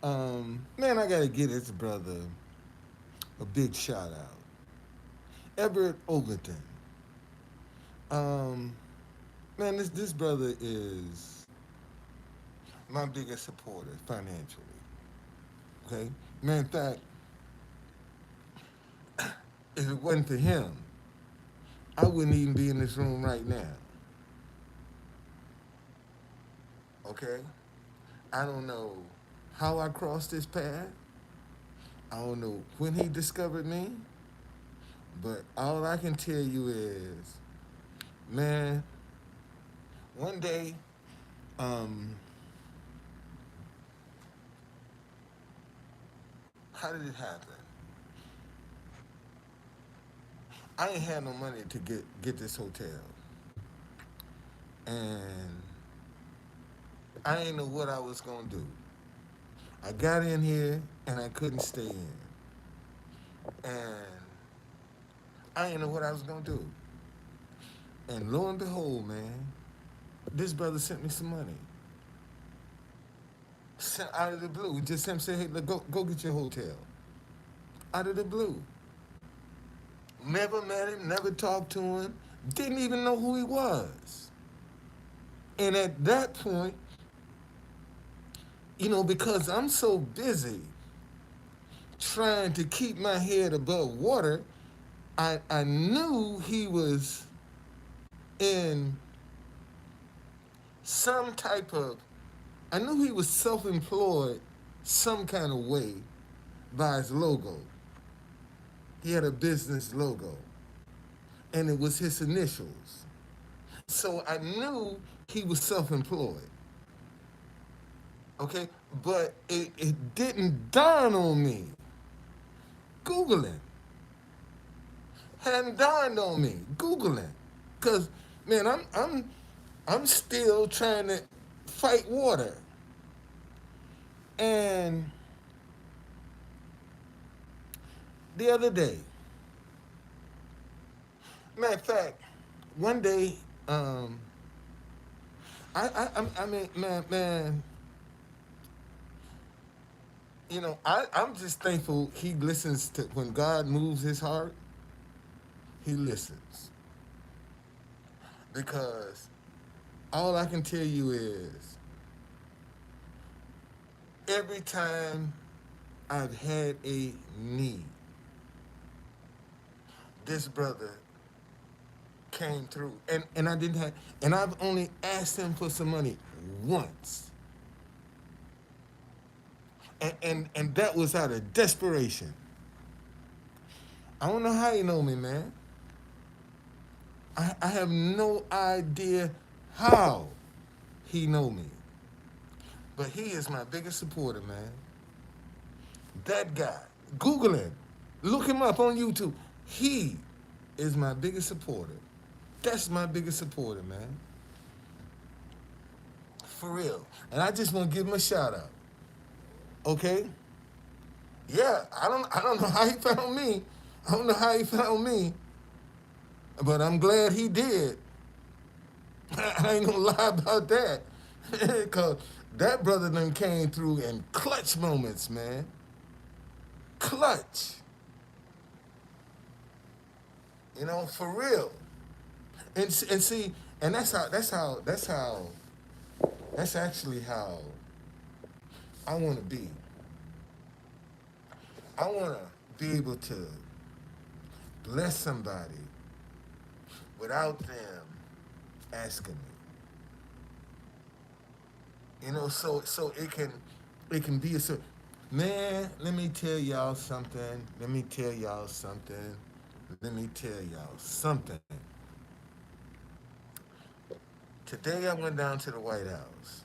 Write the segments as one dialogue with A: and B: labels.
A: Man, I gotta give this brother a big shout out. Everett Overton. Um, man, this brother is my biggest supporter financially. Okay, man. In fact, if it wasn't for him, I wouldn't even be in this room right now. Okay, I don't know how I crossed this path. I don't know when he discovered me, but all I can tell you is, man, one day, um, how did it happen? I ain't had no money to get this hotel, and I ain't know what I was gonna do. I got in here and I couldn't stay in, and I didn't know what I was gonna do. And lo and behold, man, this brother sent me some money. Sent out of the blue. Just him say, hey, look, go get your hotel. Out of the blue. Never met him, never talked to him, didn't even know who he was. And at that point, because I'm so busy trying to keep my head above water, I knew he was in some type of, I knew he was self employed some kind of way by his logo. He had a business logo, and it was his initials. So I knew he was self employed. Okay? But it didn't dawn on me. Googling. Hadn't dawned on me. Googling. Cause man, I'm still trying to fight water. And the other day, matter of fact, one day, um, I mean, man, I'm just thankful he listens to when God moves his heart. He listens because all I can tell you is every time I've had a need, this brother came through, and I didn't have, and I've only asked him for some money once, and that was out of desperation. I don't know how you know me, man. I have no idea how he know me, but he is my biggest supporter, man. That guy, Google him, look him up on YouTube. He is my biggest supporter. That's my biggest supporter, man. For real. And I just want to give him a shout out. Okay? Yeah, I don't know how he found me. I don't know how he found me, but I'm glad he did. I ain't gonna lie about that. Cause that brother done came through in clutch moments, man. Clutch. For real. And see, and that's actually how I wanna be. I wanna be able to bless somebody without them asking me. So it can be a certain, man. Let me tell y'all something. Let me tell y'all something. Let me tell y'all something. Today I went down to the White House,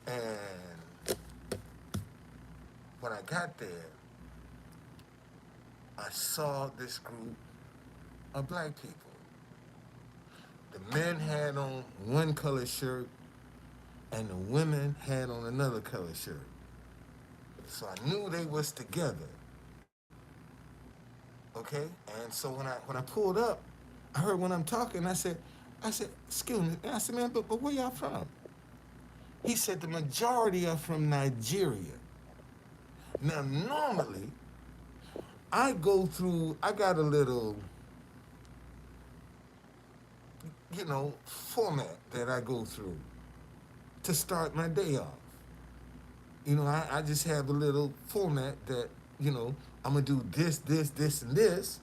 A: and when I got there, I saw this group of black people. The men had on one color shirt, and the women had on another color shirt. So I knew they was together. Okay? And so when I pulled up, I heard when I'm talking, I said, excuse me. And I said, man, but where y'all from? He said the majority are from Nigeria. Now, normally, I got a little, format that I go through to start my day off. I just have a little format that, I'm going to do this, this, this, and this.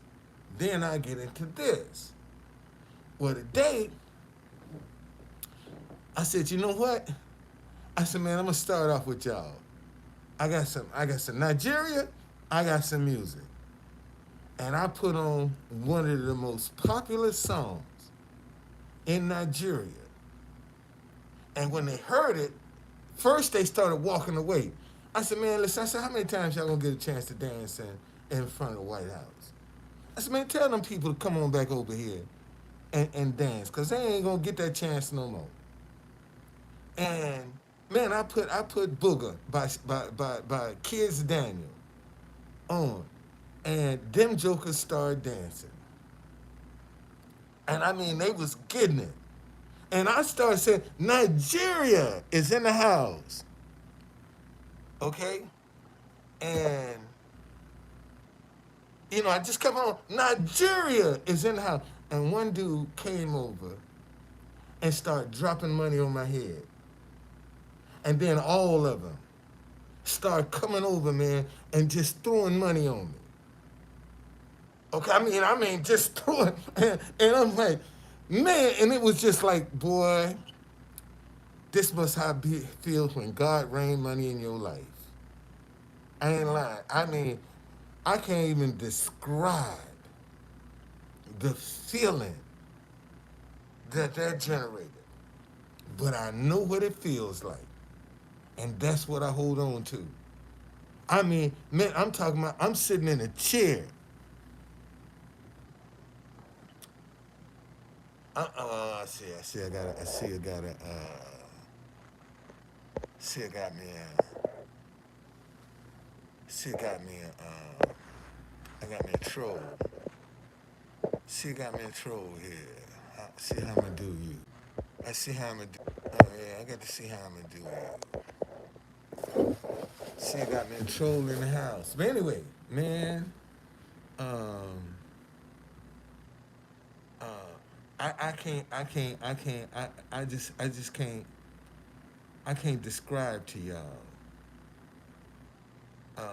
A: Then I get into this. Well, today, I said, you know what? I said, man, I'm going to start off with y'all. I got some Nigeria, I got some music. And I put on one of the most popular songs in Nigeria. And when they heard it, first they started walking away. I said, man, listen, I said, how many times y'all gonna get a chance to dance in front of the White House? I said, man, tell them people to come on back over here and dance, because they ain't gonna get that chance no more. And man, I put Booger by Kids Daniel on. And them jokers started dancing. And I mean, they was getting it. And I started saying, Nigeria is in the house. Okay? And, I just kept on, Nigeria is in the house. And one dude came over and started dropping money on my head. And then all of them started coming over, man, and just throwing money on me. Okay, I mean, just throwing, and I'm like, man, and it was just like, boy, this must how it feels when God rain money in your life. I ain't lying. I mean, I can't even describe the feeling that generated, but I know what it feels like, and that's what I hold on to. I mean, man, I'm talking about, I'm sitting in a chair. I got me I got me a troll. Got me a troll here. See how I'm gonna do you. I see how I'm gonna do. Oh yeah, I got to see how I'm gonna do you. See, I got me a troll in the house. But anyway, man, um, uh, I just can't, I can't describe to y'all. Um,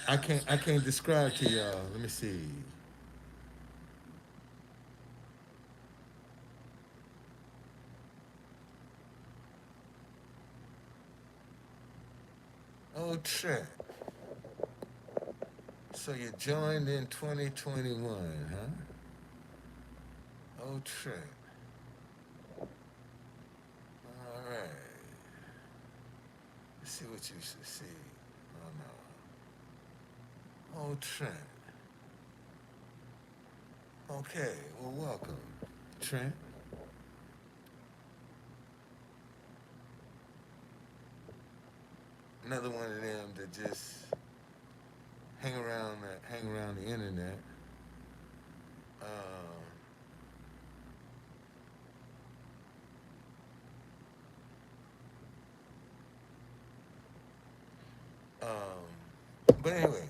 A: I can't describe to y'all. Let me see. Oh, Trent. So you joined in 2021, huh? Oh, Trent. All right. Let's see what you should see. Oh, no. Oh, Trent. Okay, well, welcome. Trent. Another one of them that just hang around the internet. Um, but anyway,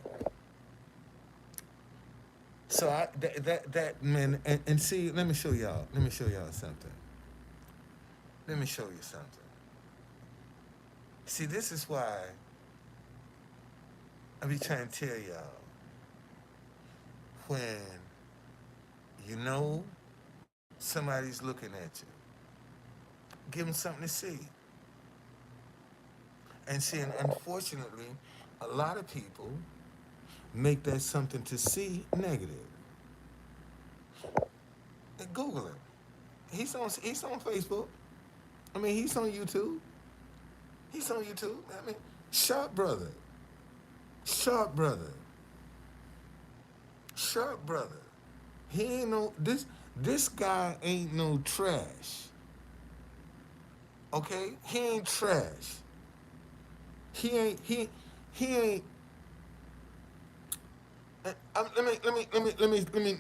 A: so that man, and see, let me show y'all. Let me show y'all something. Let me show you something. See, this is why I be trying to tell y'all, when you know somebody's looking at you, give them something to see. And see, and unfortunately, a lot of people make that something to see negative. And Google him. He's on Facebook. I mean, he's on YouTube. He's on YouTube. I mean, Sharp brother. Sharp brother. Sharp brother. He ain't no this guy ain't no trash. Okay? He ain't trash. He ain't let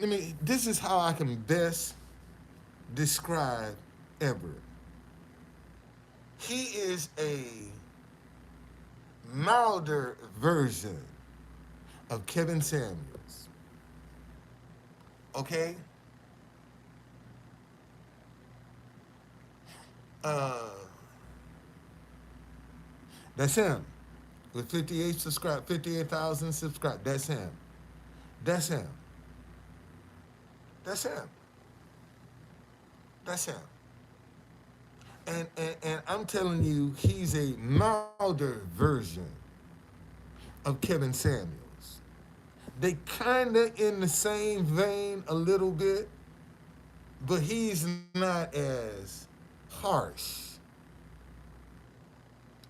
A: me this is how I can best describe Everett. He is a milder version of Kevin Samuels. Okay? Uh, that's him. With 58,000 subscribed. That's him. That's him. That's him. That's him. And I'm telling you, he's a milder version of Kevin Samuels. They kind of in the same vein a little bit, but he's not as harsh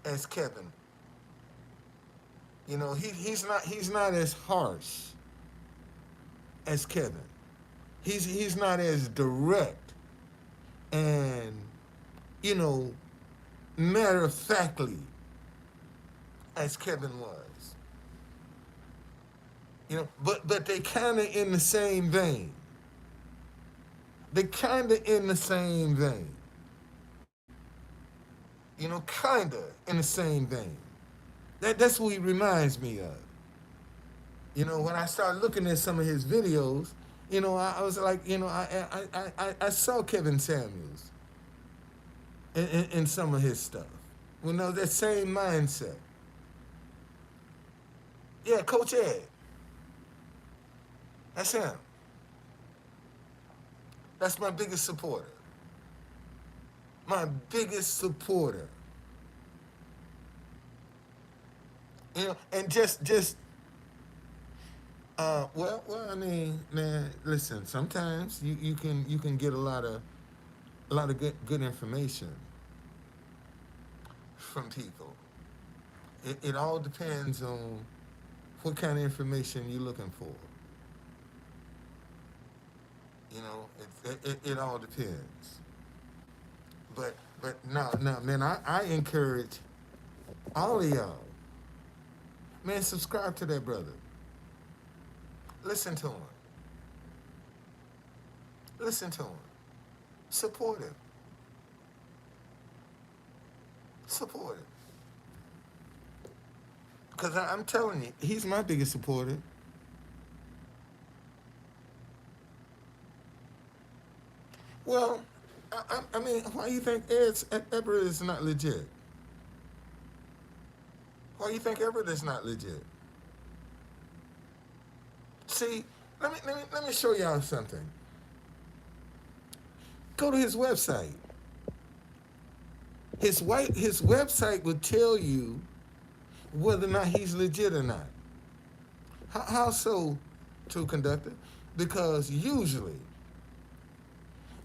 A: as Kevin. You know, he's not as harsh as Kevin. He's not as direct and, you know, matter of factly as Kevin was. You know, but they kind of in the same vein. They kind of in the same vein. You know, kind of in the same vein. That's what he reminds me of. You know, when I started looking at some of his videos, you know, I was like, you know, I saw Kevin Samuels in some of his stuff. You know, that same mindset. Yeah, Coach Ed. That's him. That's my biggest supporter. My biggest supporter. You know, and I mean, man, listen. Sometimes you can get a lot of good information from people. It all depends on what kind of information you're looking for. You know, it all depends. But no, man, I encourage all of y'all, man, subscribe to that brother. Listen to him. Listen to him. Support him. Support him. Because I'm telling you, he's my biggest supporter. Well, I mean, why you think Everett is not legit? Why you think Everett is not legit? See, let me show y'all something. Go to his website. His website will tell you whether or not he's legit or not. How so, true conductor? Because usually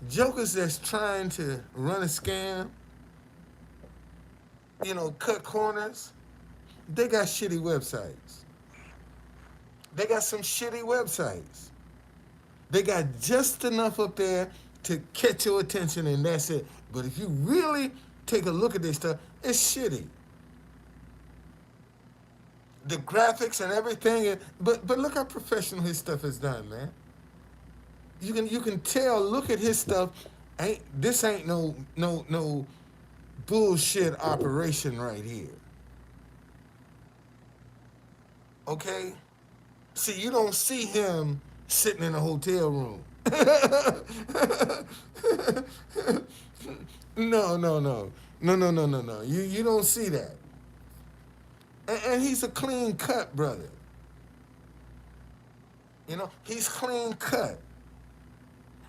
A: jokers that's trying to run a scam, you know, cut corners, they got shitty websites. They got some shitty websites. They got just enough up there to catch your attention, and that's it. But if you really take a look at this stuff, it's shitty. The graphics and everything, but look how professional his stuff is done, man. You can tell. Look at his stuff. This ain't no bullshit operation right here. Okay. See, you don't see him sitting in a hotel room. No. You don't see that. And he's a clean cut brother. You know, he's clean cut.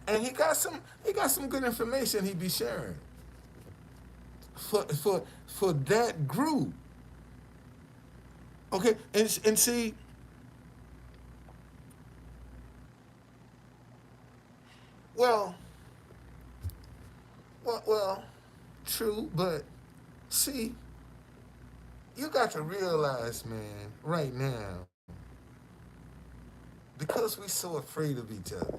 A: And he got some good information he be sharing for that group. Okay, and see, well, well, true, but see, you got to realize, man, right now, because we're so afraid of each other,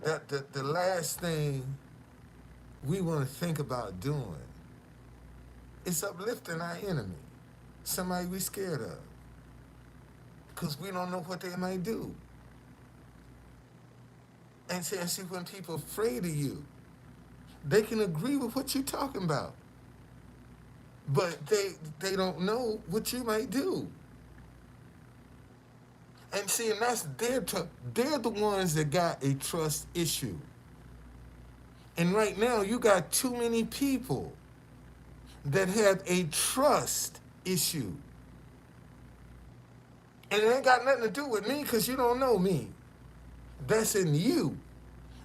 A: that the last thing we want to think about doing is uplifting our enemy, somebody we scared of, because we don't know what they might do. And see, when people afraid of you, they can agree with what you're talking about, but they don't know what you might do. And see, and that's they're the ones that got a trust issue. And right now, you got too many people that have a trust issue. And it ain't got nothing to do with me because you don't know me. That's in you.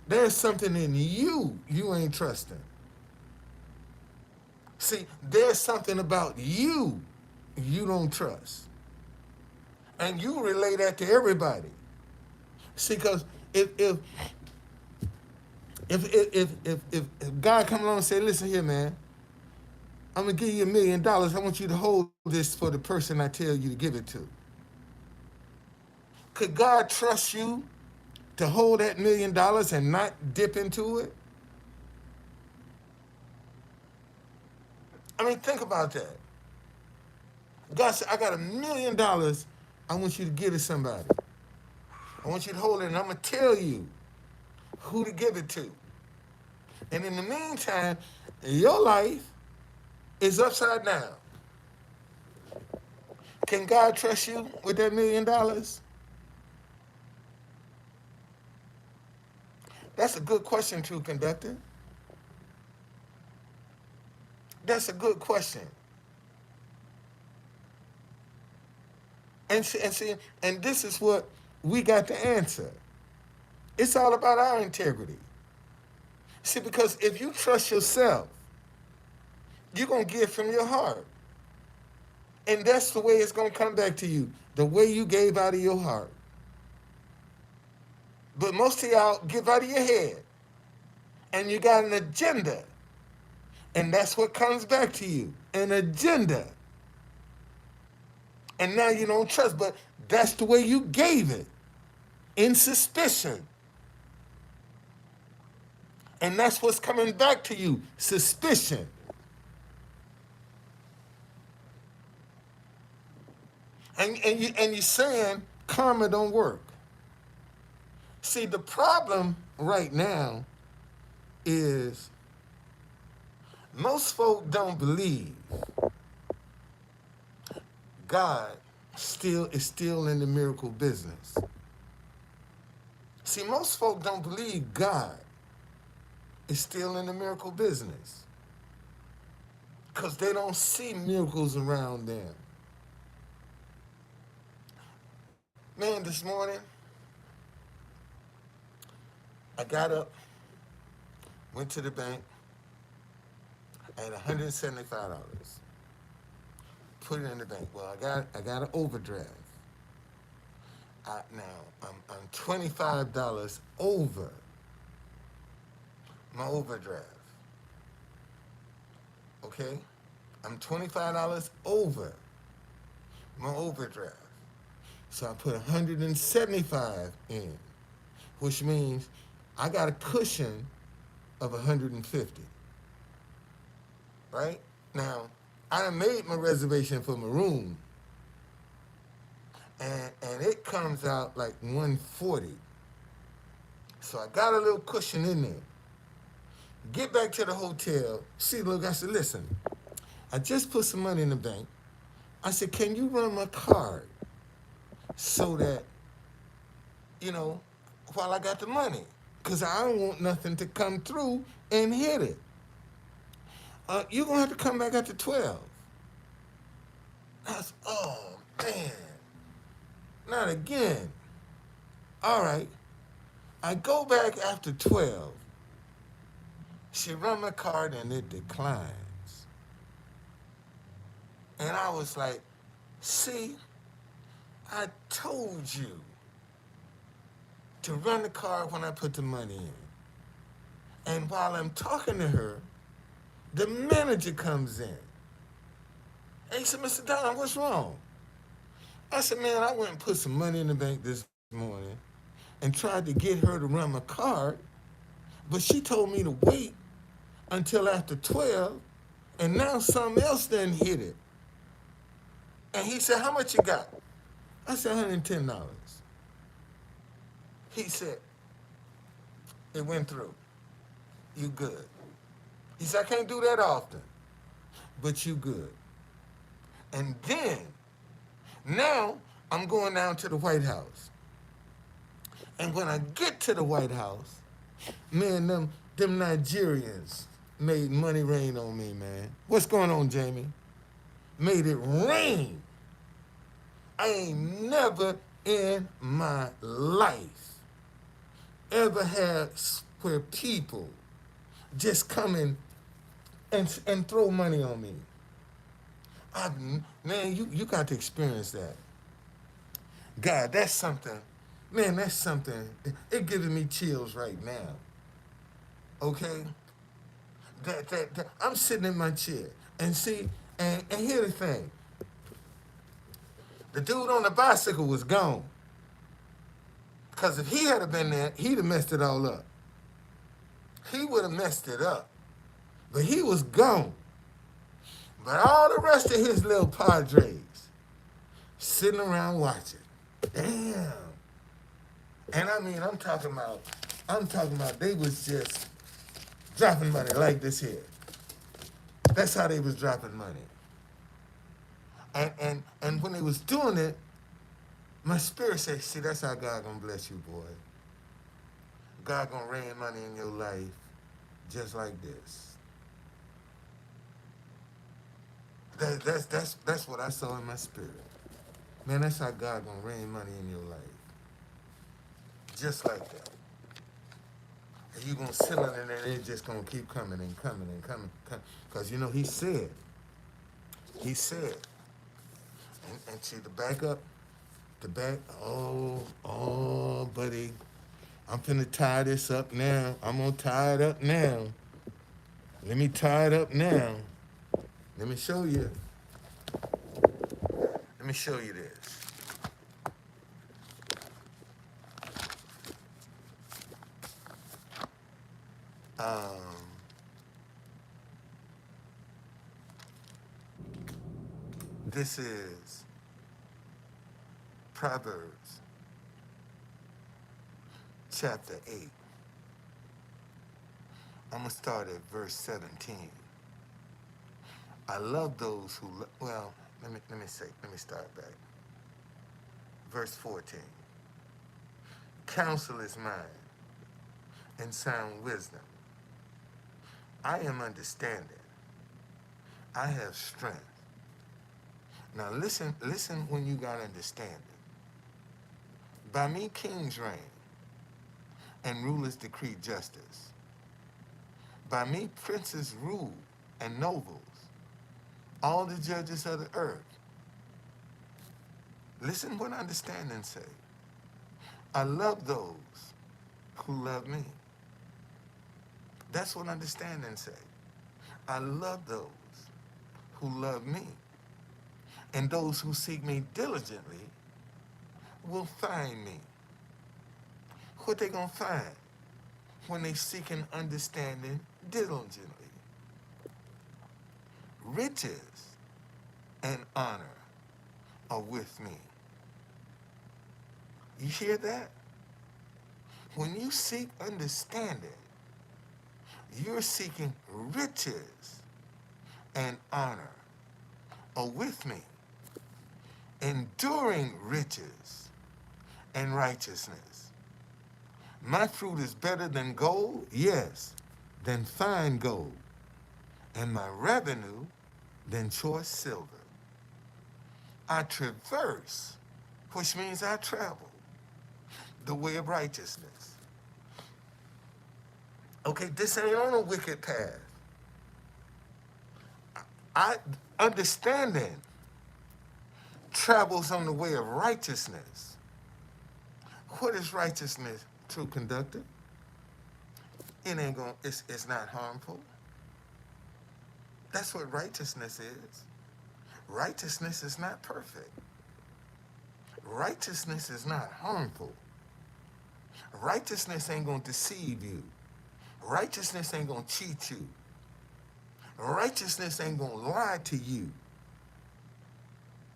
A: There's something in you ain't trusting. See, there's something about you don't trust. And you relay that to everybody. See, because if God come along and say, listen here, man, I'm gonna give you $1 million. I want you to hold this for the person I tell you to give it to. Could God trust you to hold that $1 million and not dip into it? I mean, think about that. God said, I got $1 million. I want you to give to somebody. I want you to hold it, and I'm gonna tell you who to give it to. And in the meantime, your life is upside down. Can God trust you with that $1 million? That's a good question, True Conductor. That's a good question. And this is what we got to answer. It's all about our integrity. See, because if you trust yourself, you're going to give from your heart. And that's the way it's going to come back to you, the way you gave out of your heart. But most of y'all give out of your head, and you got an agenda. And that's what comes back to you, an agenda. And now you don't trust, but that's the way you gave it, in suspicion. And that's what's coming back to you, suspicion. And you're saying karma don't work. See, the problem right now is most folk don't believe God is still in the miracle business. See, most folk don't believe God is still in the miracle business because they don't see miracles around them. Man, this morning, I got up, went to the bank, I had $175. Put it in the bank. Well, I got an overdraft. Now I'm $25 over my overdraft. Okay? I'm $25 over my overdraft. So I put 175 in, which means I got a cushion of 150. Right? Now, I done made my reservation for my room, and it comes out like 140. So I got a little cushion in there. Get back to the hotel. See, look, I said, listen, I just put some money in the bank. I said, can you run my card so that, while I got the money? Because I don't want nothing to come through and hit it. You're going to have to come back after 12. I said, oh, man. Not again. All right. I go back after 12. She run my card and it declines. And I was like, see, I told you to run the card when I put the money in. And while I'm talking to her, the manager comes in. And he said, Mr. Don, what's wrong? I said, man, I went and put some money in the bank this morning and tried to get her to run my card, but she told me to wait until after 12, and now something else done hit it. And he said, how much you got? I said, $110. He said, It went through. You good. He said, I can't do that often, but you good. And then, now, I'm going down to the White House. And when I get to the White House, man, them Nigerians made money rain on me, man. What's going on, Jamie? Made it rain. I ain't never in my life ever had where people just come in and throw money on me. I, man, you got to experience that. God, that's something. Man, that's something. It gives me chills right now. Okay? That I'm sitting in my chair. And see, and here's the thing. The dude on the bicycle was gone. Because if he had been there, he'd have messed it all up. He would have messed it up. But he was gone. But all the rest of his little padres sitting around watching. Damn. And I mean, I'm talking about they was just dropping money like this here. That's how they was dropping money. And when they was doing it, my spirit said, see, that's how God gonna bless you, boy. God gonna rain money in your life just like this. That's what I saw in my spirit. Man, that's how God gonna rain money in your life. Just like that. And you gonna sit on it and it's just gonna keep coming and coming and coming. Because you know, he said, and see the back up, oh, buddy, I'm finna tie this up now. I'm gonna tie it up now. Let me tie it up now. Let me show you. Let me show you this. This is Proverbs chapter 8. I'm going to start at verse 17. I love those who, well, let me start back. Verse 14. Counsel is mine, and sound wisdom. I am understanding. I have strength. Now listen when you got understanding. By me kings reign, and rulers decree justice. By me princes rule, and nobles, all the judges of the earth. Listen what understanding say. I love those who love me. That's what understanding say. I love those who love me. And those who seek me diligently will find me. What they gonna find when they seek an understanding diligently? Riches and honor are with me. You hear that? When you seek understanding, you're seeking riches and honor are with me. Enduring riches and righteousness. My fruit is better than gold, yes, than fine gold, and my revenue than choice silver. I traverse, which means I travel, the way of righteousness. Okay, this ain't on a wicked path. I understanding travels on the way of righteousness. What is righteousness, true conductor? It ain't gonna, it's not harmful. That's what righteousness is. Righteousness is not perfect. Righteousness is not harmful. Righteousness ain't gonna deceive you. Righteousness ain't gonna cheat you. Righteousness ain't gonna lie to you.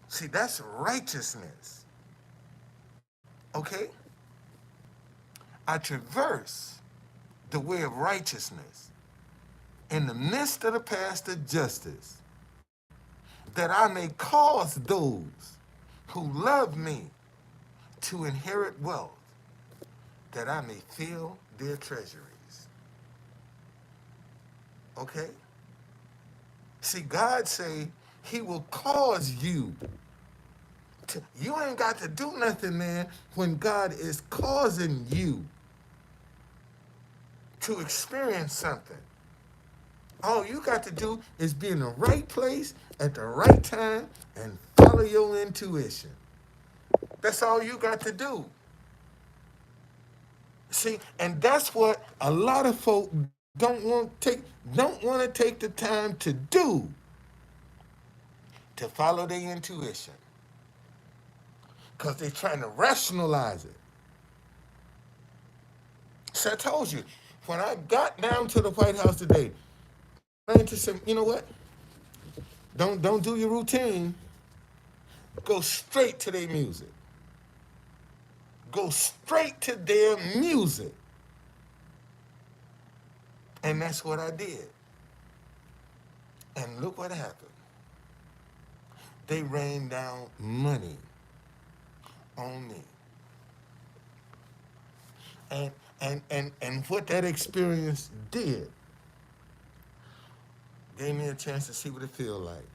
A: See, that's righteousness. Okay? I traverse, the way of righteousness, in the midst of the path of justice, that I may cause those who love me to inherit wealth, that I may fill their treasuries. Okay? See, God say he will cause you to, you ain't got to do nothing, man, when God is causing you to experience something. All you got to do is be in the right place at the right time and follow your intuition. That's all you got to do. See, and that's what a lot of folk don't want to take the time to do, to follow their intuition. Because they're trying to rationalize it. So I told you, when I got down to the White House today, I just said, you know what? Don't do your routine. Go straight to their music. Go straight to their music. And that's what I did. And look what happened. They rained down money on me. And what that experience did gave me a chance to see what it feel like.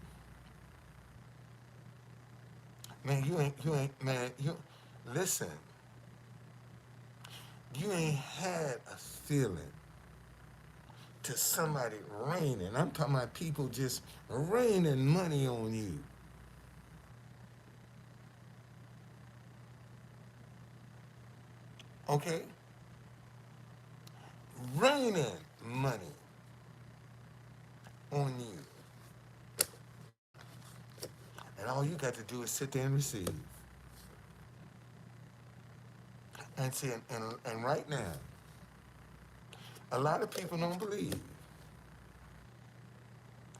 A: Man, listen, you ain't had a feeling to somebody raining. I'm talking about people just raining money on you. Okay? Raining money on you. And all you got to do is sit there and receive. And see, and right now, a lot of people don't believe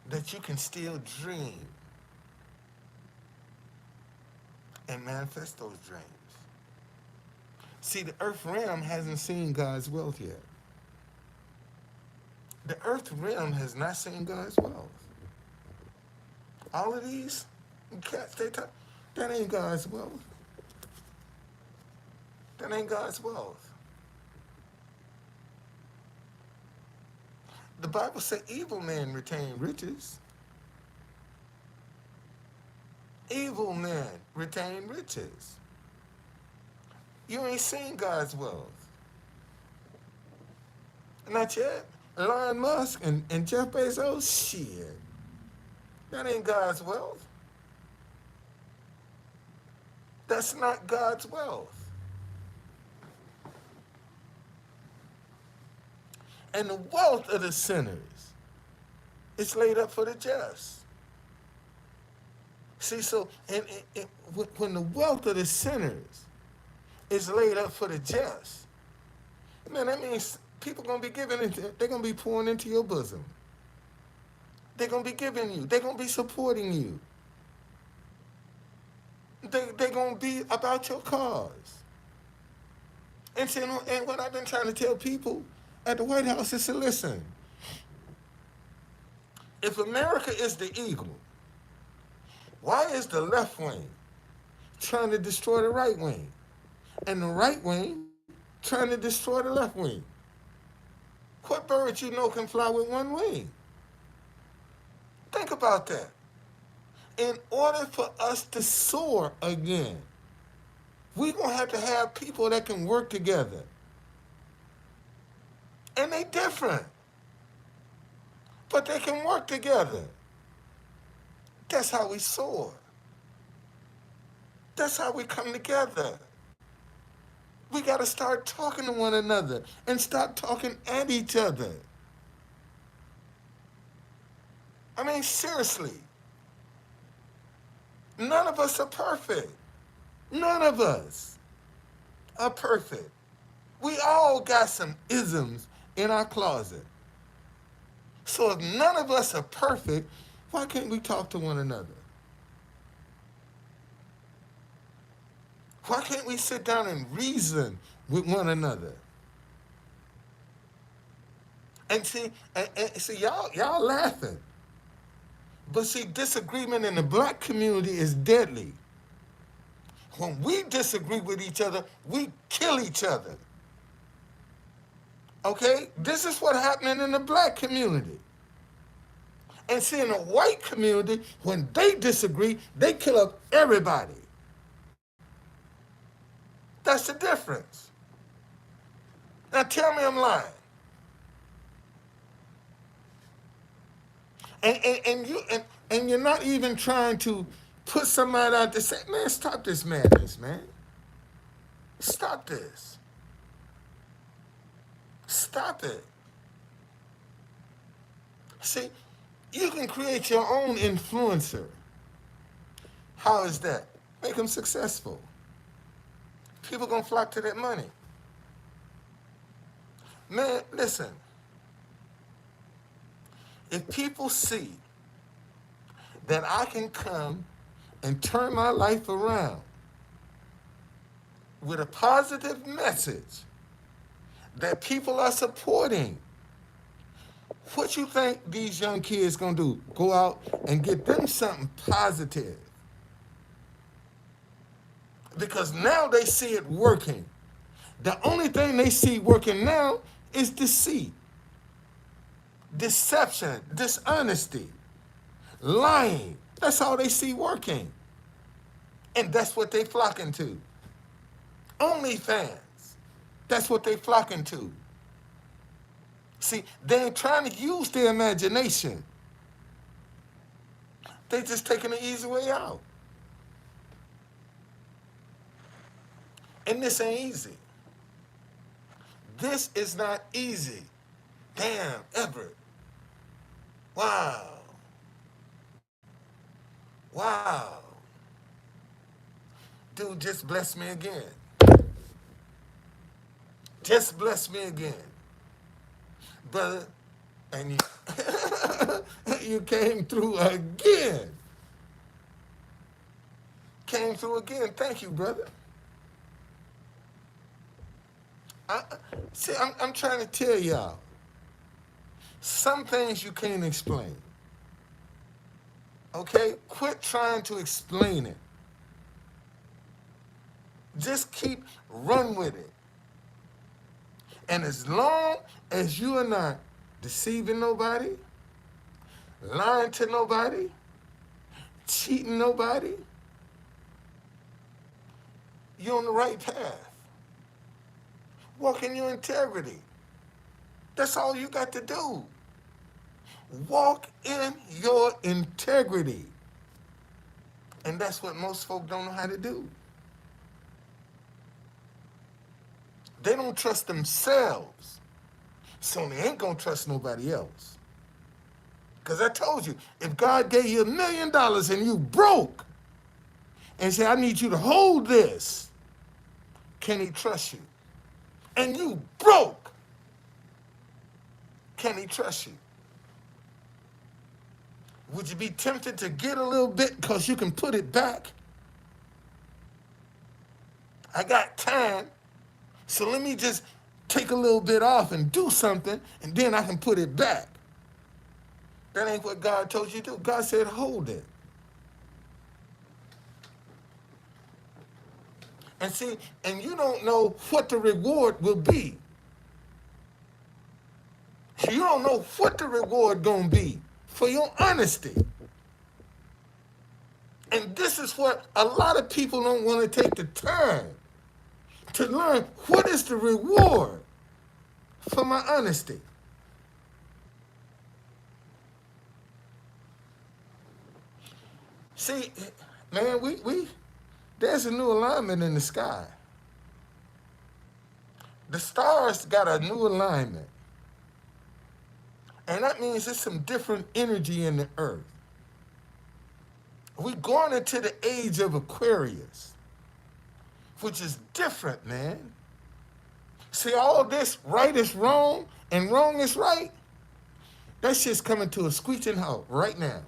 A: that you can still dream and manifest those dreams. See, the earth realm hasn't seen God's wealth yet. The earth realm has not seen God's wealth. All of these cats, that ain't God's wealth. That ain't God's wealth. The Bible says evil men retain riches. Evil men retain riches. You ain't seen God's wealth. Not yet. Elon Musk and Jeff Bezos, shit. That ain't God's wealth. That's not God's wealth. And the wealth of the sinners is laid up for the just. See, so when the wealth of the sinners is laid up for the just, man, that means people gonna be they're gonna be pouring into your bosom. They're gonna be giving you. They're gonna be supporting you. They're gonna be about your cause. And see, and what I've been trying to tell people at the White House is to listen. If America is the eagle, why is the left wing trying to destroy the right wing? And the right wing trying to destroy the left wing? What bird you know can fly with one wing? Think about that. In order for us to soar again, we're going to have people that can work together. And they different. But they can work together. That's how we soar. That's how we come together. We got to start talking to one another and stop talking at each other. I mean, seriously. None of us are perfect. None of us are perfect. We all got some isms in our closet. So if none of us are perfect, why can't we talk to one another? Why can't we sit down and reason with one another? And see, y'all laughing. But see, disagreement in the black community is deadly. When we disagree with each other, we kill each other. Okay? This is what happening in the black community. And see, in the white community, when they disagree, they kill up everybody. That's the difference. Now tell me I'm lying. And you're not even trying to put somebody out there say, man, stop this madness, man. Stop this. Stop it. See, you can create your own influencer. How is that? Make them successful. People gonna flock to that money. Man, listen. If people see that I can come and turn my life around with a positive message that people are supporting, what you think these young kids gonna do? Go out and get them something positive. Because now they see it working. The only thing they see working now is deceit, deception, dishonesty, lying. That's all they see working. And that's what they flocking to. OnlyFans. That's what they flocking to. See, they ain't trying to use their imagination. They just taking the easy way out. And this ain't easy. This is not easy. Damn, Everett. Wow. Wow. Dude, just bless me again. Just bless me again. Brother, and you came through again. Came through again. Thank you, brother. I'm trying to tell y'all, some things you can't explain. Okay? Quit trying to explain it. Just run with it. And as long as you are not deceiving nobody, lying to nobody, cheating nobody, you're on the right path. Walk in your integrity. That's all you got to do. Walk in your integrity. And that's what most folk don't know how to do. They don't trust themselves. So they ain't gonna trust nobody else. Because I told you, if God gave you $1 million and you broke and said, I need you to hold this, can he trust you? And you broke, can he trust you? Would you be tempted to get a little bit because you can put it back? I got time, so let me just take a little bit off and do something, and then I can put it back. That ain't what God told you to do. God said, hold it. And see, and you don't know what the reward will be. So you don't know what the reward gonna be for your honesty. And this is what a lot of people don't want to take the time to learn. What is the reward for my honesty? See, man, there's a new alignment in the sky. The stars got a new alignment. And that means there's some different energy in the earth. We're going into the age of Aquarius, which is different, man. See, all this right is wrong and wrong is right, that shit's coming to a screeching halt right now.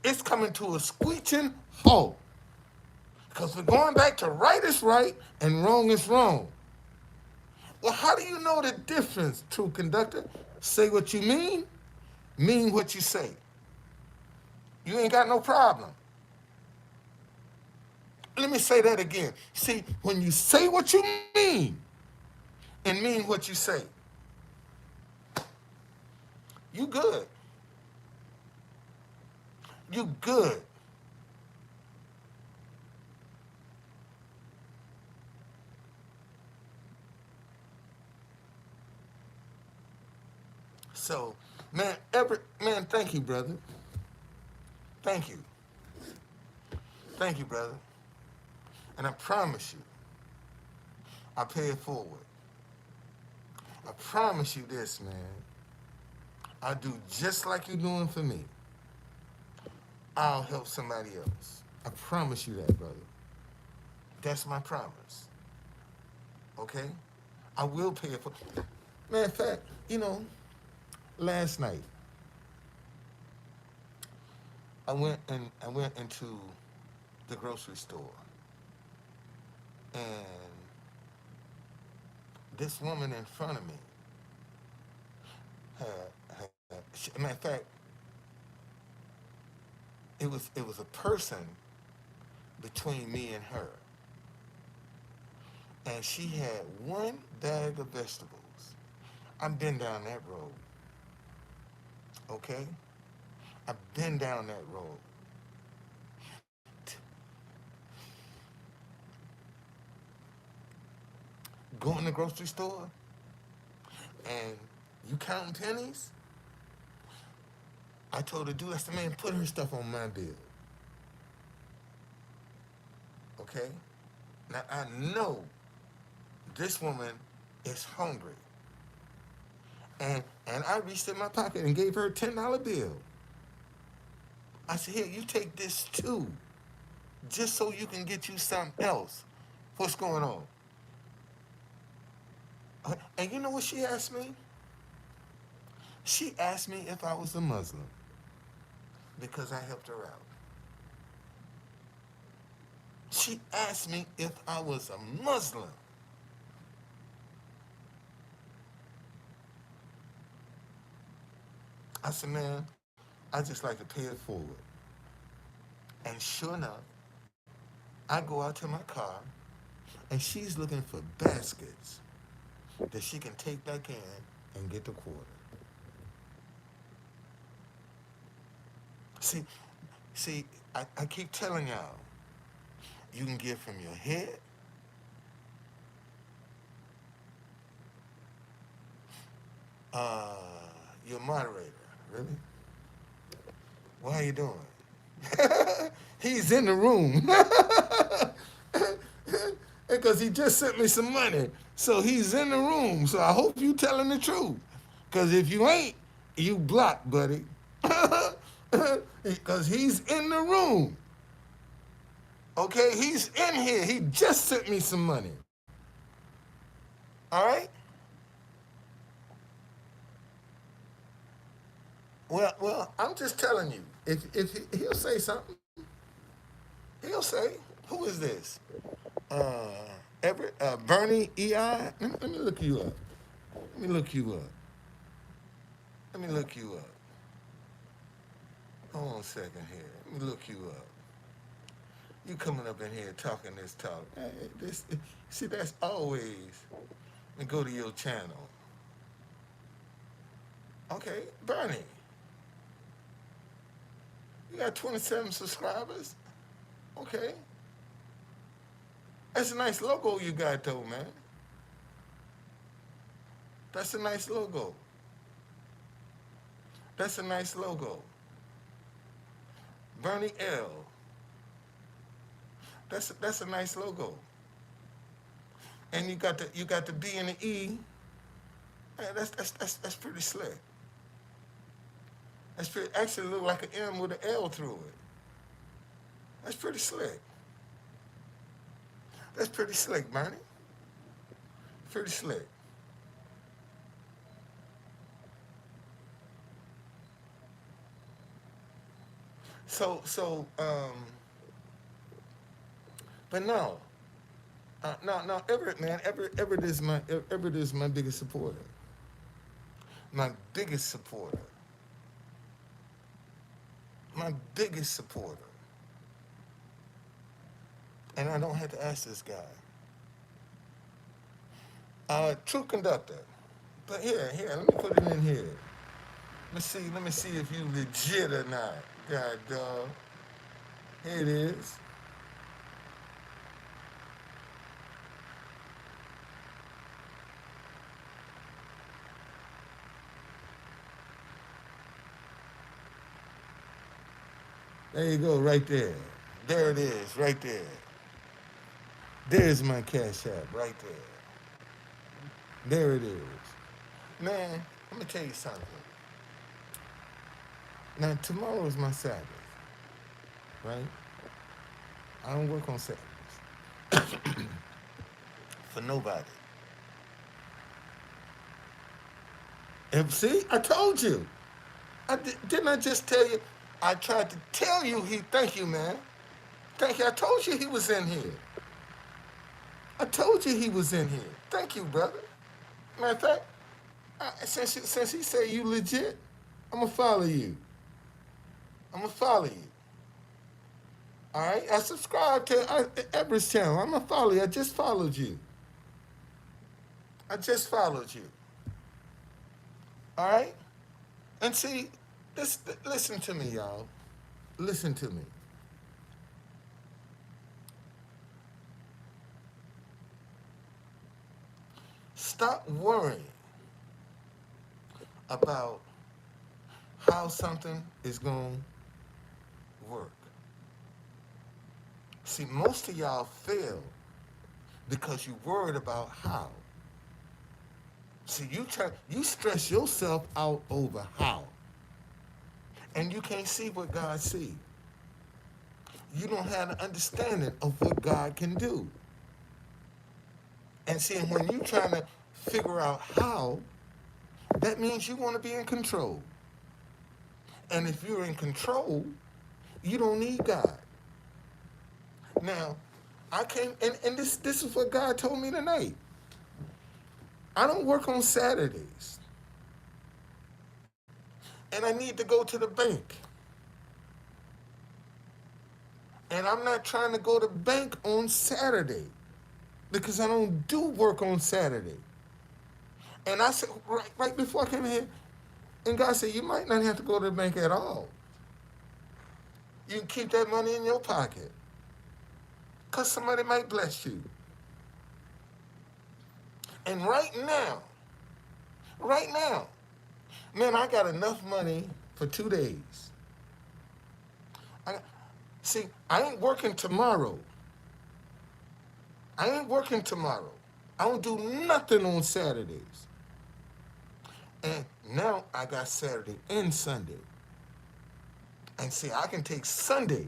A: It's coming to a screeching halt. Because we're going back to right is right and wrong is wrong. Well, how do you know the difference, true conductor? Say what you mean what you say. You ain't got no problem. Let me say that again. See, when you say what you mean and mean what you say, you good. You good. So, man, Everett, man, thank you, brother. Thank you. Thank you, brother. And I promise you, I pay it forward. I promise you this, man. I do just like you're doing for me. I'll help somebody else. I promise you that, brother. That's my promise. Okay? I will pay it for. Man, in fact, last night I went into the grocery store, and this woman in front of me matter of fact, it was a person between me and her, and she had one bag of vegetables. I've been down that road, okay? I've been down that road. Go in the grocery store and you counting pennies? I told her, dude, I said, man, put her stuff on my bill. Okay? Now I know this woman is hungry. And I reached in my pocket and gave her a $10 bill. I said, here, you take this too, just so you can get you something else. What's going on? And you know what she asked me? She asked me if I was a Muslim because I helped her out. She asked me if I was a Muslim. I said, man, I just like to pay it forward. And sure enough, I go out to my car and she's looking for baskets that she can take back in and get the quarter. See, see, I keep telling y'all, you can give from your head, uh, your moderator, really? What are you doing? He's in the room. Because he just sent me some money. So he's in the room. So I hope you telling the truth. Because if you ain't, you blocked, buddy. Because he's in the room. Okay? He's in here. He just sent me some money. All right? Well, I'm just telling you. If he'll say something, he'll say, who is this? Uh, Everett, Bernie EI? Let me look you up. Let me look you up. Let me look you up. Hold on a second here. Let me look you up. You coming up in here talking this talk. Hey, see, that's always. Let me go to your channel. Okay, Bernie. You got 27 subscribers? Okay. That's a nice logo you got, though, man. That's a nice logo. That's a nice logo. Bernie L. That's a nice logo. And you got the B and the E. Man, that's pretty slick. That's pretty, actually look like an M with an L through it. That's pretty slick. That's pretty slick, Bernie. Pretty slick. So, but no. No, Everett, man. Everett is my biggest supporter. My biggest supporter. My biggest supporter. And I don't have to ask this guy. True conductor. But here, let me put it in here. Let me see if you legit or not. God dog. Here it is. There you go, right there. There it is, right there. There's my cash app, right there. There it is. Man, let me tell you something. Now, tomorrow is my Sabbath, right? I don't work on Sabbaths for nobody. And see, I told you. Didn't I just tell you? I tried to tell you thank you, man. Thank you. I told you he was in here. I told you he was in here. Thank you, brother. Matter of fact, since he said you legit, I'm going to follow you. I'm going to follow you. All right? I subscribe to Everett's channel. I'm going to follow you. I just followed you. I just followed you. All right? And see, listen to me, y'all. Listen to me. Stop worrying about how something is going to work. See, most of y'all fail because you worried about how. See, you stress yourself out over how. And you can't see what God sees. You don't have an understanding of what God can do. And see, when you're trying to figure out how, that means you want to be in control. And if you're in control, you don't need God. Now, I came, and this is what God told me tonight. I don't work on Saturdays. And I need to go to the bank. And I'm not trying to go to the bank on Saturday because I don't do work on Saturday. And I said, right before I came in here, and God said, you might not have to go to the bank at all. You can keep that money in your pocket because somebody might bless you. And right now, man, I got enough money for 2 days. See, I ain't working tomorrow. I don't do nothing on Saturdays. And now I got Saturday and Sunday. And see, I can take Sunday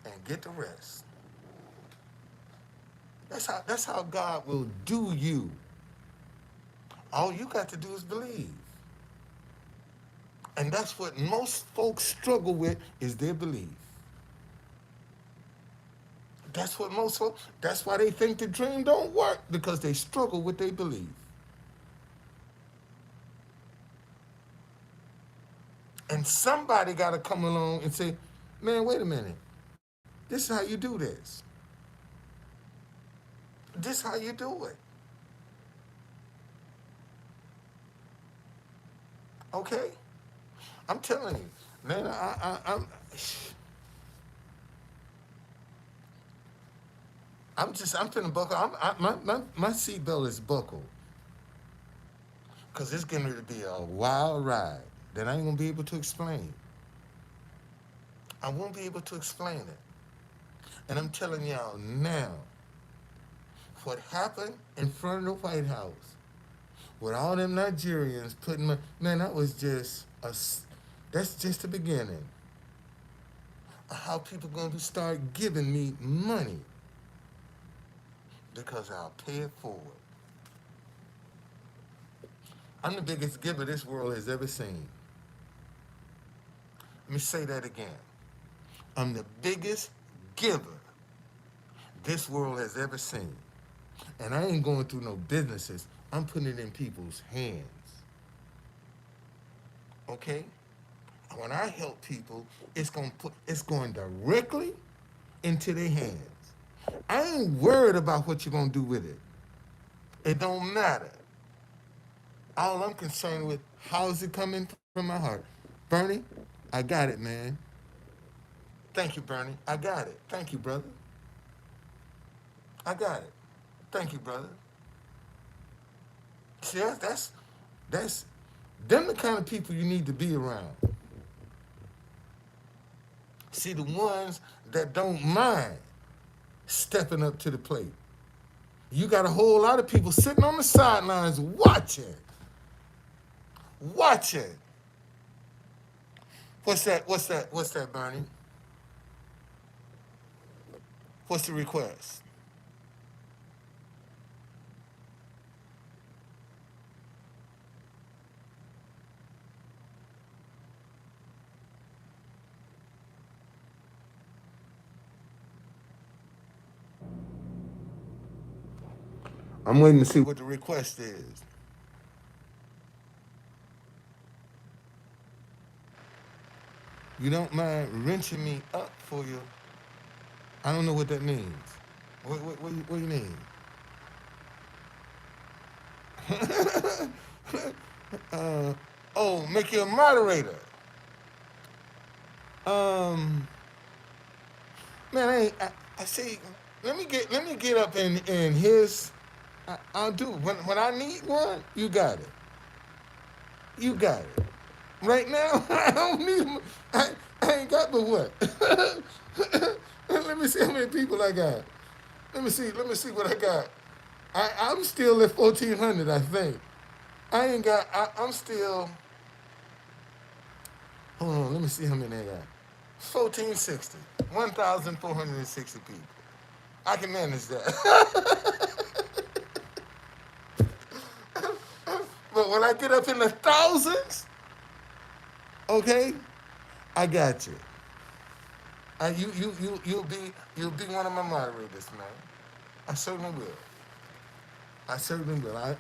A: and get the rest. That's how God will do you. All you got to do is believe. And that's what most folks struggle with is their belief. That's why they think the dream don't work, because they struggle with their belief. And somebody got to come along and say, man, wait a minute. This is how you do this. This is how you do it. Okay? I'm telling you, man, I'm finna buckle. My seatbelt is buckled. Because it's getting ready to be a wild ride that I ain't going to be able to explain. I won't be able to explain it. And I'm telling y'all now, what happened in front of the White House with all them Nigerians putting man, that's just the beginning of how people going to start giving me money because I'll pay it forward. I'm the biggest giver this world has ever seen. Let me say that again. I'm the biggest giver this world has ever seen. And I ain't going through no businesses. I'm putting it in people's hands. Okay? When I help people, it's going directly into their hands. I ain't worried about what you're gonna do with it. It don't matter. All I'm concerned with, how is it coming from my heart? Bernie, I got it, man. Thank you, Bernie. I got it. Thank you, brother. I got it. Thank you, brother. See, that's them the kind of people you need to be around. See, the ones that don't mind stepping up to the plate. You got a whole lot of people sitting on the sidelines watching. What's that? What's that, Bernie? What's the request? I'm waiting to see what the request is. You don't mind wrenching me up for you? I don't know what that means. What do you mean? Oh, make you a moderator. Um, man, I see. Let me get up in his. I'll do when I need one. You got it. You got it. Right now, I don't need. I ain't got but what. Let me see how many people I got. Let me see. Let me see what I got. I'm still at 1,400. I think. I ain't got. I'm still. Hold on. Let me see how many I got. 1,460. 1,460 people. I can manage that. But when I get up in the thousands, okay, I got you. You'll be one of my moderators, man. I certainly will. I certainly will.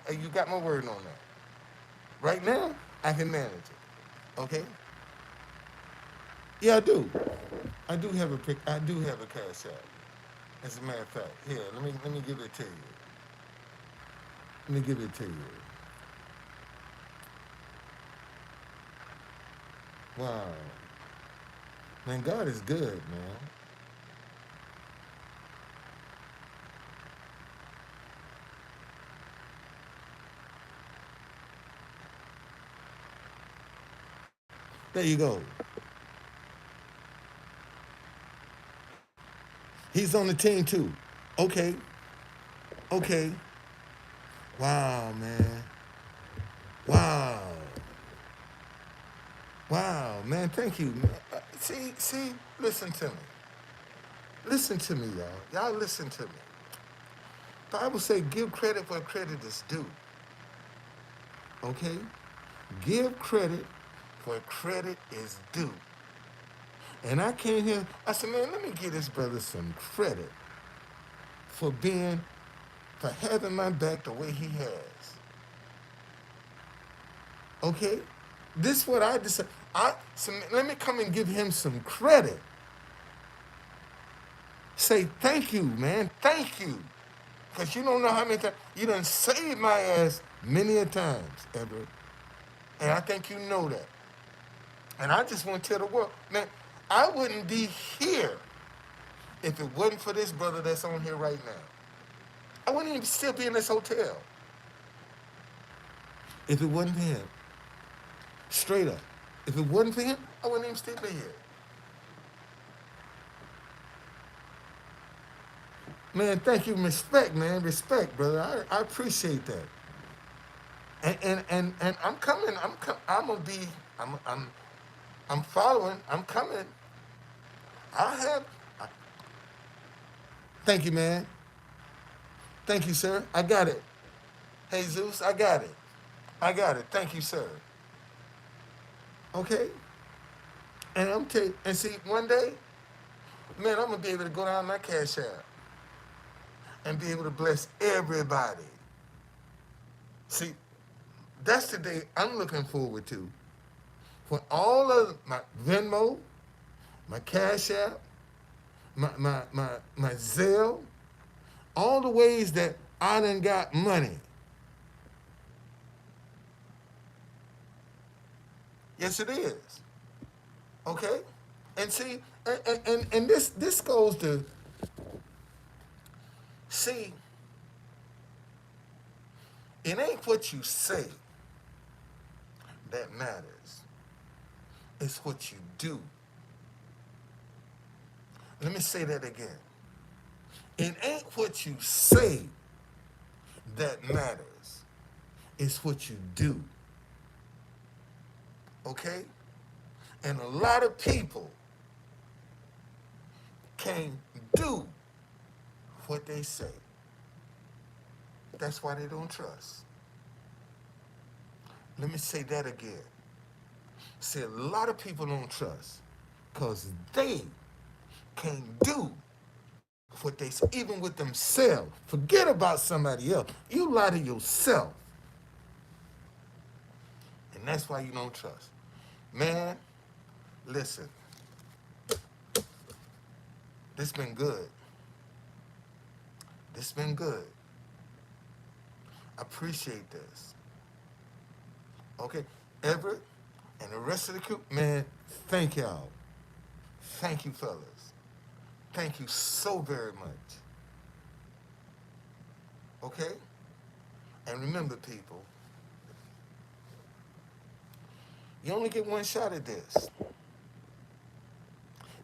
A: You got my word on that. Right now, I can manage it. Okay. Yeah, I do. I do have a pic. I do have a cash app. As a matter of fact, here, let me give it to you. Let me give it to you. Wow, man, God is good, man. There you go. He's on the team too. Okay, okay. Wow, man. Wow. Wow, man. Thank you. See. Listen to me. Listen to me, y'all. Y'all listen to me. Bible say, give credit where credit is due. Okay? Give credit where credit is due. And I came here, I said, man, let me give this brother some credit for for having my back the way he has. Okay? This is what I decided. Let me come and give him some credit. Say thank you, man. Thank you. Because you don't know how many times you done saved my ass many a times, Everett. And I think you know that. And I just want to tell the world, man, I wouldn't be here if it wasn't for this brother that's on here right now. I wouldn't even still be in this hotel if it wasn't for him. Straight up. If it wasn't for him, I wouldn't even still be here. Man, thank you. Respect, man. Respect, brother. I appreciate that. And I'm coming. I'm gonna be. I'm following. I'm coming. I have. I, Thank you, man. Thank you, sir. I got it. Jesus, I got it. I got it. Thank you, sir. Okay. And I'm telling. And see, Man, I'm gonna be able to go down my cash app and be able to bless everybody. See, that's the day I'm looking forward to. For all of my Venmo, my Cash App, my Zelle, all the ways that I done got money. Yes, it is. Okay? And see, and this goes to see, it ain't what you say that matters. It's what you do. Let me say that again. It ain't what you say that matters. It's what you do. Okay? And a lot of people can't do what they say. That's why they don't trust. Let me say that again. See, a lot of people don't trust because they can't do what they say, even with themselves. Forget about somebody else. You lie to yourself. And that's why you don't trust. Man, listen, this been good. This been good. I appreciate this. Okay, Everett and the rest of the crew, man, thank y'all. Thank you, fellas. Thank you so very much. Okay? And remember, people, you only get one shot at this.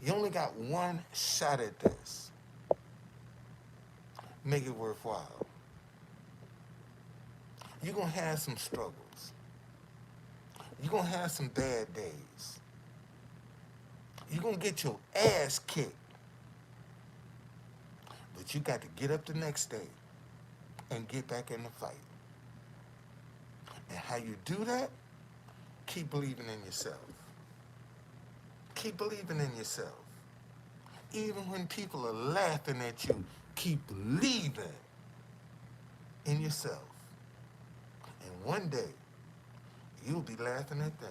A: You only got one shot at this. Make it worthwhile. You're going to have some struggles. You're going to have some bad days. You're going to get your ass kicked. But you got to get up the next day and get back in the fight. And how you do that? Keep believing in yourself. Keep believing in yourself. Even when people are laughing at you, keep believing in yourself. And one day, you'll be laughing at them.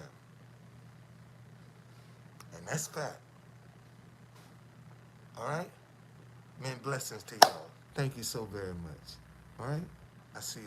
A: And that's fact. All right? Man, blessings to y'all. Thank you so very much. All right? I see you later.